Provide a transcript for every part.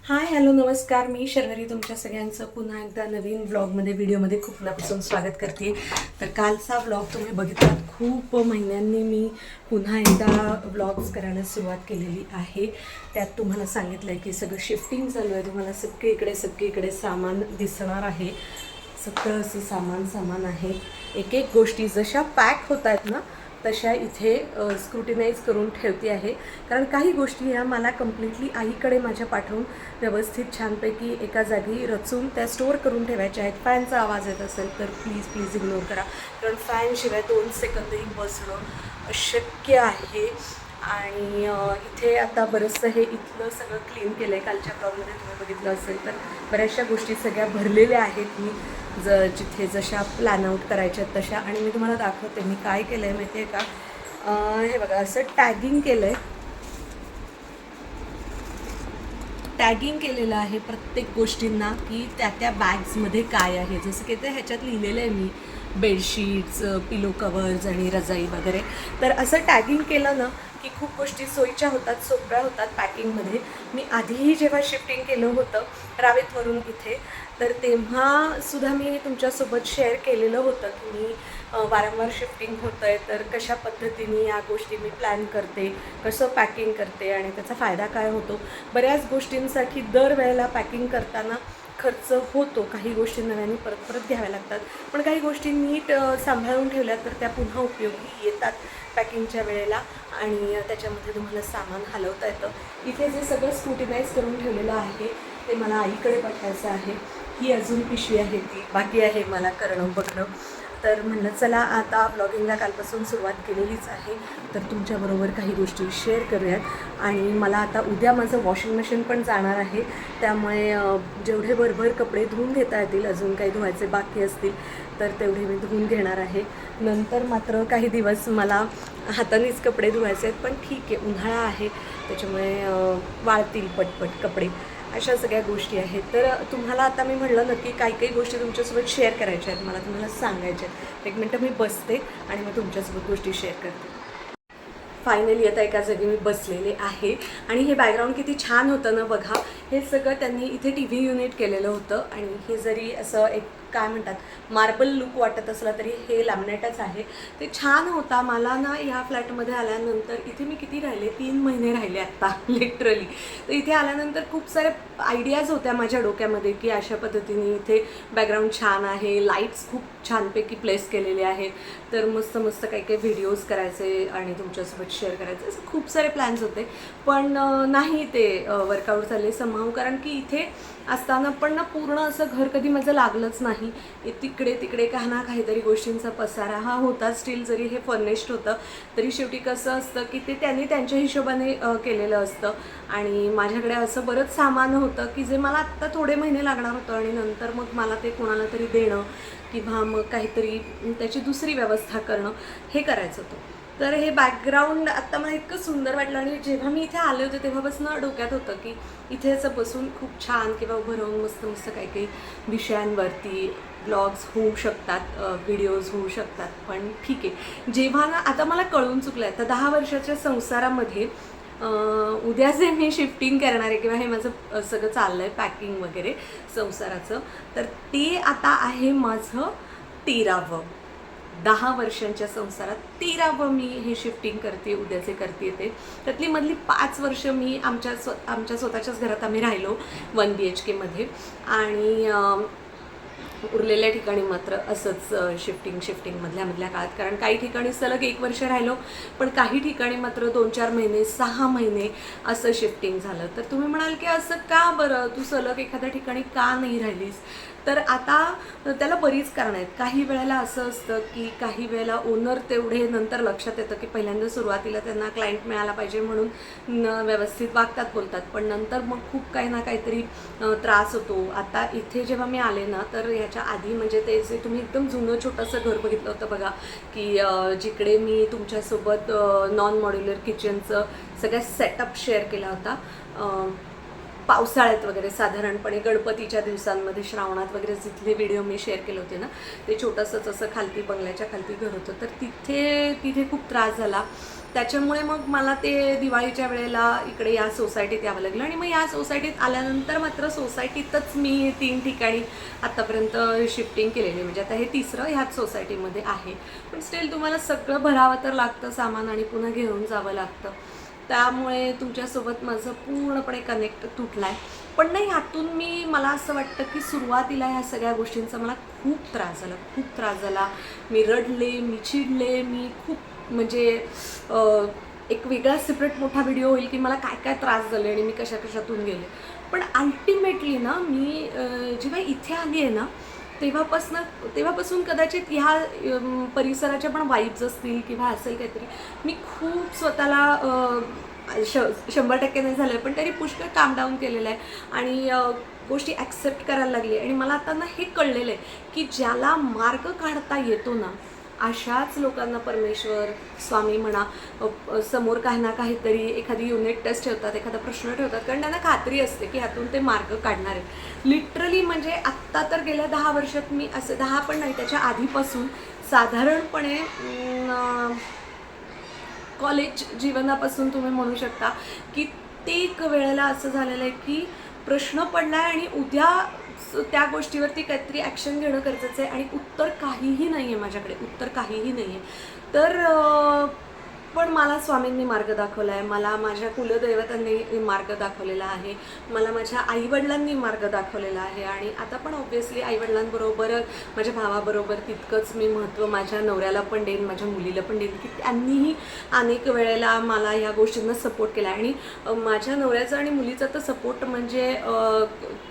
Hi hello नमस्कार. मी शर्वरी तुमच्या सगळ्यांचं पुन्हा एकदा नवीन व्लॉगमध्ये व्हिडिओमध्ये खूप मनापासून स्वागत करते. तर कालचा व्लॉग तुम्ही बघितलात. खूप महिन्यांनी मी पुन्हा एकदा व्लॉग्स करायला सुरुवात केलेली आहे. त्यात तुम्हाला सांगितलं आहे की सगळं शिफ्टिंग चालू आहे. तुम्हाला सगळीकडे सामान दिसणार आहे. सगळं असं सामान आहे. एक एक गोष्टी जशा पॅक होत आहेत ना तशा इथे स्क्रुटिनाइज करून ठेवते आहे. कारण काही गोष्टी ह्या मला कम्प्लिटली आईकडे माझ्या पाठवून व्यवस्थित छानपैकी एका जागी रचून त्या स्टोअर करून ठेवायच्या आहेत. फॅनचा आवाज येत असेल तर प्लीज इग्नोर करा. कारण फॅनशिवाय 2 सेकंदही बसणं अशक्य आहे. आणि इथे आता बरंचसं हे इथलं सगळं क्लीन केलं आहे. कालच्या ब्लॉगमध्ये तुम्ही बघितलं असेल तर बऱ्याचशा गोष्टी सगळ्या भरलेल्या आहेत. मी जिथे जशा प्लॅन आउट करायच्या तशा. आणि मी तुम्हाला दाखवते मी काय केलं आहे माहिती आहे का. हे बघा असं टॅगिंग केलेलं आहे प्रत्येक गोष्टींना की त्या बॅग्समध्ये काय आहे. जसं की ते ह्याच्यात लिहिलेलं आहे मी बेडशीट्स, पिलो कवर्स आणि रजाई वगैरे. तर असं टॅगिंग केलं ना की खूप गोष्टी सोयीच्या होतात, सोप्या होतात पॅकिंगमध्ये. मी आधीही जेव्हा शिफ्टिंग केलं होतं रावेतवरून इथे तर तेव्हासुद्धा मी तुमच्यासोबत शेअर केलेलं होतं की मी वारंवार शिफ्टिंग होतं आहे तर कशा पद्धतीने या गोष्टी मी प्लॅन करते, कसं पॅकिंग करते आणि त्याचा फायदा काय होतो. बऱ्याच गोष्टींसाठी दरवेळेला पॅकिंग करताना खर्च होतो. काही गोष्टी नव्याने परत घ्याव्या लागतात. पण काही गोष्टी नीट सांभाळून ठेवल्या तर त्या पुन्हा उपयोगी येतात पॅकिंगच्या वेळेला. आणि त्याच्यामध्ये तुम्हाला सामान हलवता येतं. इथे जे सगळं स्क्रुटिनाइज करून ठेवलेलं आहे ते मला आईकडे पाठवायचं आहे. ही अजून पिशवी आहे ती बाकी आहे मला बघणं. तर म्हणलं चला आता ब्लॉगिंगला कालपासून सुरुवात केलेलीच आहे तर तुमच्याबरोबर काही गोष्टी शेअर करूयात. आणि मला आता उद्या माझं वॉशिंग मशीन पण जाणार आहे. त्यामुळे जेवढे भरभर कपडे धुवून घेता येतील, अजून काही धुवायचे बाकी असतील तर तेवढे मी धुवून घेणार आहे. नंतर मात्र काही दिवस मला हातानेच कपडे धुवायचे आहेत. पण ठीक आहे, उन्हाळा आहे त्याच्यामुळे वाळतील पटपट कपडे. अशा सगळ्या गोष्टी आहेत. तर तुम्हाला आता मी म्हटलं नक्की काही गोष्टी तुमच्यासोबत शेअर करायच्या आहेत, मला तुम्हाला सांगायच्या आहेत. एक मिनटं मी बसते आणि मग तुमच्यासोबत गोष्टी शेअर करते. फायनली आता एका जागी मी बसलेले आहे. आणि हे बॅकग्राऊंड किती छान होतं ना बघा. हे सगळं त्यांनी इथे टी व्ही युनिट केलेलं होतं. आणि हे जरी असं एक काय म्हणतात मार्बल लुक वाटत असला तरी हे लॅमिनेटच आहे. ते छान होता. मला ना ह्या फ्लॅटमध्ये आल्यानंतर इथे मी किती राहिले 3 महिने राहिले आत्ता लिटरली. तर इथे आल्यानंतर खूप सारे आयडियाज होत्या माझ्या डोक्यामध्ये की अशा पद्धतीने इथे बॅकग्राऊंड छान आहे, लाईट्स खूप छानपैकी प्लेस केलेले आहेत. तर मस्त काही व्हिडिओज करायचे आणि तुमच्यासोबत शेअर करायचे असे खूप सारे प्लॅन्स होते. पण नाही ते वर्कआउट झाले समहाऊ. कारण की इथे असताना पण ना पूर्ण असं घर कधी माझं लागलंच नाही. तिकडे काहीतरी गोष्टींचा पसारा हा होता. स्टील जरी हे फर्निश्ड होतं तरी शेवटी कसं असतं की ते त्यांनी त्यांच्या हिशोबाने केलेलं असतं. आणि माझ्याकडे असं बरंच सामान होतं की जे मला आत्ता थोडे महिने लागणार होतं आणि नंतर मग मला ते कोणाला तरी देणं किंवा मग काहीतरी त्याची दुसरी व्यवस्था करणं हे करायचं होतं. तर हे बॅकग्राऊंड आत्ता मला इतकं सुंदर वाटलं. आणि जेव्हा मी इथे आले होते तेव्हापासून डोक्यात होतं की इथे असं बसून खूप छान किंवा उभं राहून मस्त काही विषयांवरती ब्लॉग्स होऊ शकतात, व्हिडिओज होऊ शकतात. पण ठीक आहे, जेव्हा ना आता मला कळून चुकलं आहे. तर 10 वर्षाच्या संसारामध्ये उद्या जे मी शिफ्टिंग करणार आहे किंवा हे माझं सगळं चाललं आहे पॅकिंग वगैरे संसाराचं, तर ते आता आहे माझं 13वं. 10 वर्षांच्या संसारात 13वं मी हे शिफ्टिंग करते, उद्याचे करते ते. त्यातली मधली 5 वर्ष मी आमच्या स्वतःच्याच घरात आम्ही राहिलो 1 BHK मध्ये. आणि उरलेल्या ठिकाणी मात्र असंच शिफ्टिंग मधल्या काळात. कारण काही ठिकाणी सलग 1 वर्ष राहिलो, पण काही ठिकाणी मात्र 2-4 महिने 6 महिने असं शिफ्टिंग झालं. तर तुम्ही म्हणाल की असं का बरं, तू सलग एखाद्या ठिकाणी का नाही राहिलीस. तर आता त्याला बरीच कारणं आहेत. काही वेळेला असं असतं की काही वेळेला ओनर तेवढे नंतर लक्षात येतं की पहिल्यांदा सुरुवातीला त्यांना क्लायंट मिळाला पाहिजे म्हणून व्यवस्थित वागतात, बोलतात. पण नंतर मग खूप काही ना काहीतरी त्रास होतो. आता इथे जेव्हा मी आले ना तर ह्याच्या आधी म्हणजे ते जे तुम्ही एकदम जुनं छोटंसं घर बघितलं होतं बघा की जिकडे मी तुमच्यासोबत नॉन मॉड्युलर किचनचं सगळ्या सेटअप शेअर केला होता. पावसाळ्यात वगैरे साधारणपणे गणपतीच्या दिवसांमध्ये श्रावणात वगैरे जिथले व्हिडिओ मी शेअर केले होते ना, ते छोटंसंच असं खालती बंगल्याच्या खालती घर होतं, तर तिथे खूप त्रास झाला. त्याच्यामुळे मग मला ते दिवाळीच्या वेळेला इकडे या सोसायटीत यावं लागलं. आणि मग या सोसायटीत आल्यानंतर मात्र सोसायटीतच मी 3 ठिकाणी आत्तापर्यंत शिफ्टिंग केलेली, म्हणजे आता हे 3रं ह्याच सोसायटीमध्ये आहे. पण स्टील तुम्हाला सगळं भरावं तर लागतं सामान आणि पुन्हा घेऊन जावं लागतं. त्यामुळे तुमच्यासोबत माझं पूर्णपणे कनेक्ट तुटला आहे. पण नाही, ह्यातून मला असं वाटतं की सुरुवातीला ह्या सगळ्या गोष्टींचा मला खूप त्रास झाला. मी रडले, मी चिडले, मी खूप म्हणजे एक वेगळा सेपरेट मोठा व्हिडिओ होईल की मला काय काय त्रास झाले आणि मी कशातून गेले. पण अल्टिमेटली ना, मी जेव्हा इथे आली आहे ना, तेव्हापासून कदाचित ह्या परिसराच्या पण वाईब्स असतील किंवा असेल काहीतरी, मी खूप स्वतःला 100% नाही झालं पण तरी पुष्कळ काम डाऊन केलेलं आहे आणि गोष्टी ॲक्सेप्ट करायला लागली. आणि मला आता ना हे कळलेलं आहे की ज्याला मार्ग काढता येतो ना, अशाच लोकांना परमेश्वर, स्वामी म्हणा, समोर काही ना काहीतरी एखादी युनिट टेस्ट ठेवतात, एखादा प्रश्न ठेवतात, कारण त्यांना खात्री असते की ह्यातून ते मार्ग काढणार आहे. लिटरली म्हणजे आत्ता तर गेल्या 10 वर्षात मी असं 10 पण नाही, त्याच्या आधीपासून साधारणपणे कॉलेज जीवनापासून तुम्ही म्हणू शकता की कित्येक वेळेला असं झालेलं आहे की प्रश्न पडला आहे आणि उद्या त्या गोष्टीवरती काहीतरी ॲक्शन घेणं गरजेचं आहे आणि उत्तर काहीही नाही आहे माझ्याकडे, उत्तर काहीही नाही आहे. तर पण मला स्वामींनी मार्ग दाखवला आहे, मला माझ्या कुलदैवतांनी मार्ग दाखवलेला आहे, मला माझ्या आईवडिलांनी मार्ग दाखवलेला आहे. आणि आता पण ऑब्व्हियसली आईवडिलांबरोबर माझ्या भावाबरोबर तितकंच मी महत्त्व माझ्या नवऱ्याला पण देईन, माझ्या मुलीला पण देईन की त्यांनीही अनेक वेळेला मला ह्या गोष्टींना सपोर्ट केला. आणि माझ्या नवऱ्याचा आणि मुलीचा तर सपोर्ट म्हणजे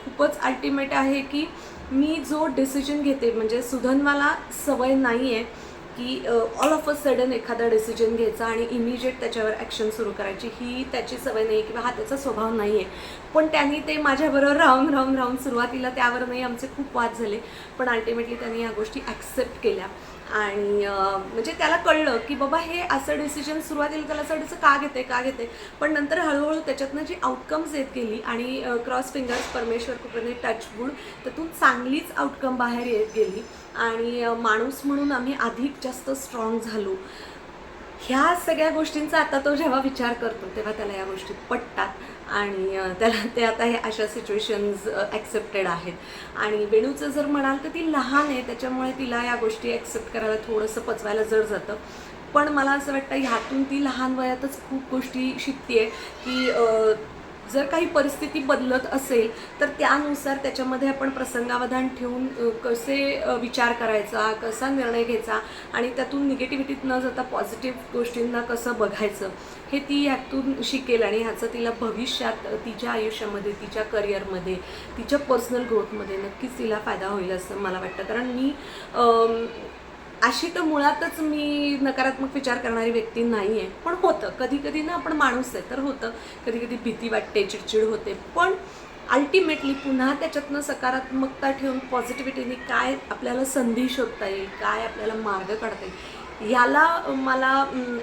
खूपच अल्टिमेट आहे की मी जो डिसिजन घेते, म्हणजे सुधन्वाला सवय नाही आहे की ऑल ऑफ अ सडन एखादा डिसिजन घ्यायचा आणि इमिजिएट त्याच्यावर ॲक्शन सुरू करायची, ही त्याची सवय नाही किंवा हा त्याचा स्वभाव नाही आहे. पण त्यांनी ते माझ्याबरोबर राहून सुरुवातीला त्यावर नाही आमचे खूप वाद झाले, पण अल्टिमेटली त्यांनी या गोष्टी ॲक्सेप्ट केल्या. आणि म्हणजे त्याला कळलं की बाबा हे असं डिसिजन सुरुवातीला त्याला असं वाटायचं का घेते, पण नंतर हळूहळू त्याच्यातनं जी आउटकम्स येत गेली आणि क्रॉस फिंगर्स परमेश्वर कृपेने टचवूड त्यातून चांगलीच आउटकम बाहेर येत गेली आणि माणूस म्हणून आम्ही अधिक जास्त स्ट्रॉंग झालो. ह्या सगळ्या गोष्टींचा आता तो जेव्हा विचार करतो तेव्हा त्याला या गोष्टी पटतात आणि त्याला ते आता हे अशा सिच्युएशन्स ॲक्सेप्टेड आहेत. आणि वेणूचं जर म्हणाल तर ती लहान आहे, त्याच्यामुळे तिला या गोष्टी ॲक्सेप्ट करायला थोडंसं पचवायला जड जातं. पण मला असं वाटतं ह्यातून ती लहान वयातच खूप गोष्टी शिकते आहे की जर काही परिस्थिती बदलत असेल तर त्यानुसार त्याच्यामध्ये आपण प्रसंगावधान ठेवून कसे विचार करायचा, कसा निर्णय घ्यायचा आणि त्यातून निगेटिव्हिटीत न जाता पॉझिटिव्ह गोष्टींना कसं बघायचं हे ती ह्यातून शिकेल. आणि ह्याचा तिला भविष्यात तिच्या आयुष्यामध्ये, तिच्या करिअरमध्ये, तिच्या पर्सनल ग्रोथमध्ये नक्कीच तिला फायदा होईल असं मला वाटतं. कारण मी अशी तर मुळातच मी नकारात्मक विचार करणारी व्यक्ती नाही आहे, पण होतं कधी ना, आपण माणूस आहे तर होतं कधी भीती वाटते, चिडचिड होते, पण अल्टिमेटली पुन्हा त्याच्यातनं सकारात्मकता ठेवून पॉझिटिव्हिटीने काय आपल्याला संधी शोधता येईल, काय आपल्याला मार्ग काढता येईल, याला मला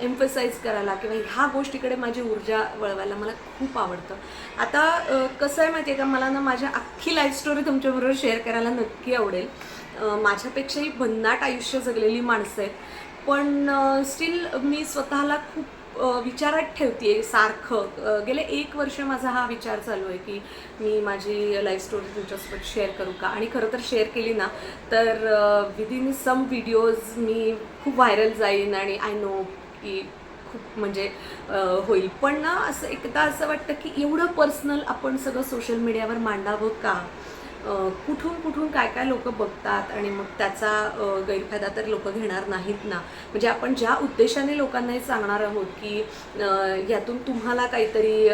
एम्फसाईज करायला किंवा ह्या गोष्टीकडे माझी ऊर्जा वळवायला मला खूप आवडतं. आता कसं आहे माहिती आहे का, मला ना माझ्या अख्खी लाईफ स्टोरी तुमच्याबरोबर शेअर करायला नक्की आवडेल. माझ्यापेक्षाही भन्नाट आयुष्य जगलेली माणसं आहेत, पण स्टील मी स्वतःला खूप विचारात ठेवते आहे सारखं. गेले 1 वर्ष माझा हा विचार चालू आहे की मी माझी लाईफ स्टोरी तुमच्यासोबत शेअर करू का. आणि खरं तर शेअर केली ना तर विदिन सम व्हिडिओज मी खूप व्हायरल जाईन आणि आय नो की खूप म्हणजे होईल. पण ना असं एकदा असं वाटतं की एवढं पर्सनल आपण सगळं सोशल मीडियावर मांडावं का. कुठून काय लोक बघतात आणि मग त्याचा गैरफायदा तर लोक घेणार नाहीत ना. म्हणजे आपण ज्या उद्देशाने लोकांनाही सांगणार आहोत की यातून तुम्हाला काहीतरी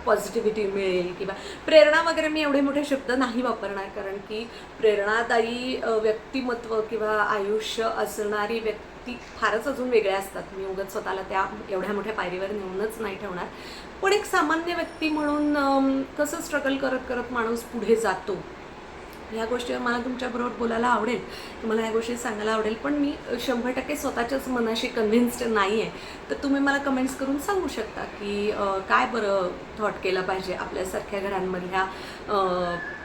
पॉझिटिव्हिटी मिळेल किंवा प्रेरणा वगैरे, मी एवढे मोठे शब्द नाही वापरणार, कारण की प्रेरणादायी व्यक्तिमत्व किंवा आयुष्य असणारी व्यक्ती फारच अजून वेगळ्या असतात. मी उगाच स्वतःला त्या एवढ्या मोठ्या पायरीवर नेऊनच नाही ठेवणार. पण एक सामान्य व्यक्ती म्हणून कसं स्ट्रगल करत माणूस पुढे जातो ह्या गोष्टीवर मला तुमच्याबरोबर बोलायला आवडेल, तुम्हाला ह्या गोष्टी सांगायला आवडेल, पण मी 100% स्वतःच्याच मनाशी कन्व्हिन्स्ड नाही आहे. तर तुम्ही मला कमेंट्स करून सांगू शकता की काय बरं थॉट केलं पाहिजे आपल्यासारख्या घरांमधल्या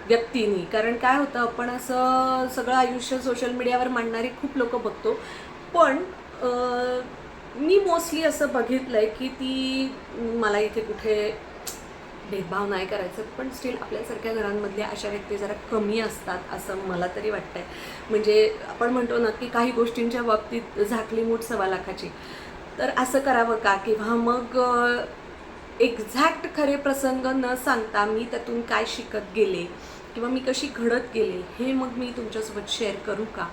व्यक्तींनी. कारण काय होतं, आपण असं सगळं आयुष्य सोशल मीडियावर मांडणारी खूप लोकं बघतो, पण मी मोस्टली असं बघितलं आहे की ती मला इथे कुठे भेदभाव नाही करायचं, पण स्टील आपल्यासारख्या घरांमधल्या अशा व्यक्ती जरा कमी असतात असं मला तरी वाटतंय. म्हणजे आपण म्हणतो ना की काही गोष्टींच्या बाबतीत झाकली मूठ सव्वा लाखाची. तर असं करावं का? किंवा मग एक्झॅक्ट खरे प्रसंग न सांगता मी त्यातून काय शिकत गेले किंवा मी कशी घडत गेले हे मग मी तुमच्यासोबत शेअर करू का?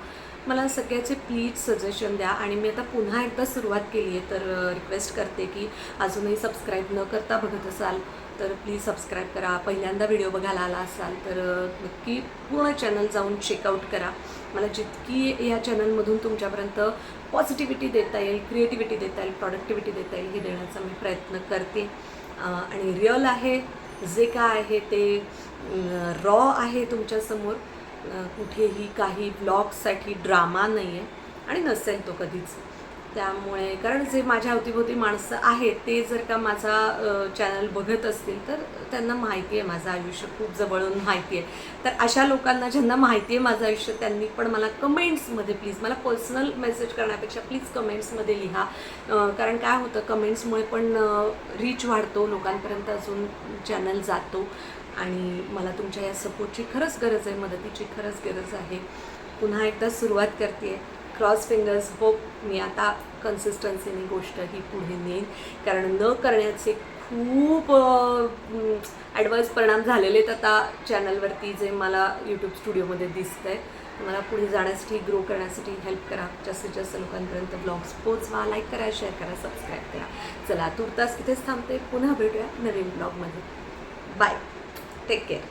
मला सगळ्याचे प्लीज सजेशन द्या. आणि मी आता पुन्हा एकदा सुरुवात केली आहे, तर रिक्वेस्ट करते की अजूनही सबस्क्राईब न करता बघत असाल तर प्लीज सबस्क्राईब करा. पहिल्यांदा व्हिडिओ बघायला आला असाल तर नक्की पूर्ण चॅनल जाऊन चेकआउट करा. मला जितकी या चॅनलमधून तुमच्यापर्यंत पॉझिटिव्हिटी देता येईल, क्रिएटिव्हिटी देता येईल, प्रॉडक्टिव्हिटी देता येईल हे देण्याचा मी प्रयत्न करते. आणि रिअल आहे, जे काय आहे ते रॉ आहे तुमच्यासमोर. कुठेही काही ब्लॉगसाठी ड्रामा नाही आहे आणि नसेल तो कधीच. त्यामुळे कारण जे माझ्या अवतीभोवती माणसं आहेत ते जर का माझा चॅनल बघत असतील तर त्यांना माहिती आहे माझं आयुष्य, खूप जवळून माहिती आहे. तर अशा लोकांना ज्यांना माहिती आहे माझं आयुष्य त्यांनी पण मला कमेंट्समध्ये प्लीज, मला पर्सनल मेसेज करण्यापेक्षा प्लीज कमेंट्समध्ये लिहा. कारण काय होतं, कमेंट्समुळे पण रीच वाढतो, लोकांपर्यंत अजून चॅनल जातो. आणि मला तुमच्या या सपोर्टची खरंच गरज आहे, मदतीची खरंच गरज आहे. पुन्हा एकदा सुरुवात करते आहे. क्रॉस फिंगर्स, होप मी आता कन्सिस्टन्सीने गोष्ट ही पुढे नेईन. कारण न करण्याचे खूप ॲडव्हान्स परिणाम झालेले आहेत आता चॅनलवरती, जे मला यूट्यूब स्टुडिओमध्ये दिसतं आहे. मला पुढे जाण्यासाठी, ग्रो करण्यासाठी हेल्प करा. जास्तीत जास्त लोकांपर्यंत ब्लॉग्स पोचवा. लाईक करा, शेअर करा, सबस्क्राईब करा. चला, तुर्तास इथेच थांबते. पुन्हा भेटूया नवीन ब्लॉगमध्ये. बाय. Take care.